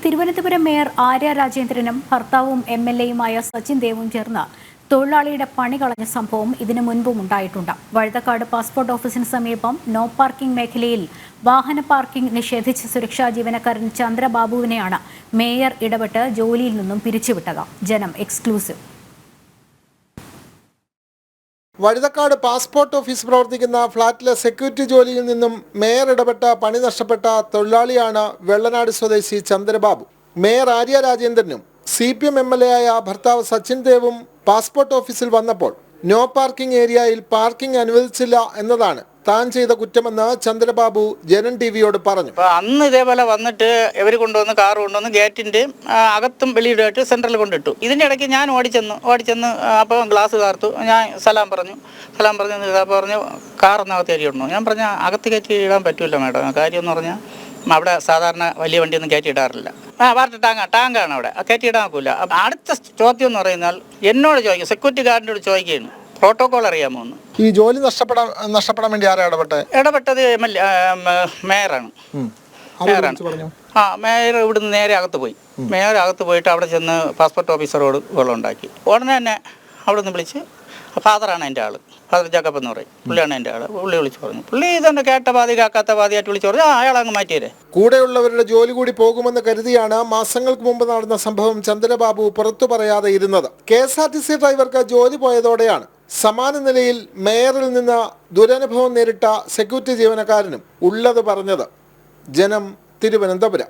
Thiruvananthapuram mayor Arya രാജേന്ദ്രനും ഭർത്താവും MLA-യുമായ സച്ചിൻ ദേവും ചേർന്ന് തൊഴിലാളിയുടെ പണി കളഞ്ഞ സംഭവം ഇതിനു മുൻപും ഉണ്ടായിട്ടുണ്ട്. വഴുതക്കാട് പാസ്പോർട്ട് ഓഫീസിന് സമീപം നോ പാർക്കിംഗ് മേഖലയിൽ വാഹന പാർക്കിംഗ് നിഷേധിച്ച സുരക്ഷാ ജീവനക്കാരൻ ചന്ദ്രബാബുവിനെയാണ് മേയർ ഇടപെട്ട് ജോലിയിൽ നിന്നും പിരിച്ചുവിട്ടത്. ജനം എക്സ്ക്ലൂസീവ്. വഴുതക്കാട് പാസ്പോർട്ട് ഓഫീസ് പ്രവർത്തിക്കുന്ന ഫ്ളാറ്റിലെ സെക്യൂരിറ്റി ജോലിയിൽ നിന്നും മേയർ ഇടപെട്ട പണി നഷ്ടപ്പെട്ട തൊഴിലാളിയാണ് വെള്ളനാട് സ്വദേശി ചന്ദ്രബാബു. മേയർ ആര്യ രാജേന്ദ്രനും CPM MLA-യായ ഭർത്താവ് സച്ചിൻ ദേവും പാസ്പോർട്ട് ഓഫീസിൽ വന്നപ്പോൾ നോ പാർക്കിംഗ് ഏരിയയിൽ പാർക്കിംഗ് അനുവദിച്ചില്ല എന്നതാണ് താൻ ചെയ്ത കുറ്റമെന്ന് ചന്ദ്രബാബു ജനൻ TV-യോട് പറഞ്ഞു. അന്ന് ഇതേപോലെ വന്നിട്ട് ഇവർ കൊണ്ടുവന്ന് കാർ കൊണ്ടുവന്ന് ഗേറ്റിൻ്റെ അകത്തും വെളിയിലായിട്ട് സെൻട്രൽ കൊണ്ടിട്ടു. ഇതിൻ്റെ ഇടയ്ക്ക് ഞാൻ ഓടിച്ചെന്ന് അപ്പോൾ ഗ്ലാസ് കാർത്തു. ഞാൻ സലാം പറഞ്ഞു കാറിനകത്ത് കയറ്റി ഇടണോ? ഞാൻ പറഞ്ഞ അകത്ത് കയറ്റി ഇടാൻ പറ്റില്ല മേഡം. കാര്യം എന്ന് പറഞ്ഞാൽ അവിടെ സാധാരണ വലിയ വണ്ടിയൊന്നും കയറ്റി ഇടാറില്ല. വാട്ടർ ടാങ്കാണ് അവിടെ, കയറ്റി ഇടാൻ നോക്കില്ല. അടുത്ത ചോദ്യം എന്ന് പറയുന്നാൽ എന്നോട് ചോദിക്കും, സെക്യൂരിറ്റി ഗാർഡിനോട് ചോദിക്കുകയാണ് പ്രോട്ടോകോൾ അറിയാമോ എന്ന്. ഈ ജോലി നഷ്ടപ്പെടാൻ വേണ്ടി ആരാ ഇടപെട്ടത് മേയറാണ്. മേയർ ഇവിടുന്ന് നേരെ അകത്ത് പോയി. മേയർ അകത്ത് പോയിട്ട് അവിടെ ചെന്ന് പാസ്പോർട്ട് ഓഫീസറോട് വെള്ളം ഉണ്ടാക്കി. ഉടനെ തന്നെ അവിടെ നിന്ന് വിളിച്ച് ഫാദറാണ് എൻ്റെ ആൾ, ഫാദർ ജാക്കബ് എന്ന് പറയും, പുള്ളിയാണ് എൻ്റെ ആൾ. പുള്ളി വിളിച്ച് പറഞ്ഞു, പുള്ളി ഇതെന്നെ കേട്ട പാതി കാക്കാത്ത പാതിയായിട്ട് വിളിച്ച് പറഞ്ഞു അയാളങ്ങ് മാറ്റിയേ. കൂടെയുള്ളവരുടെ ജോലി കൂടി പോകുമെന്ന് കരുതിയാണ് മാസങ്ങൾക്ക് മുമ്പ് നടന്ന സംഭവം ചന്ദ്രബാബു പുറത്തു പറയാതെ ഇരുന്നത്. KSRTC ഡ്രൈവർക്ക് ജോലി പോയതോടെയാണ് സമാന നിലയിൽ മേയറിൽ നിന്ന് ദുരനുഭവം നേരിട്ട സെക്യൂരിറ്റി ജീവനക്കാരനും ഉള്ളത് പറഞ്ഞത്. ജനം, തിരുവനന്തപുരം.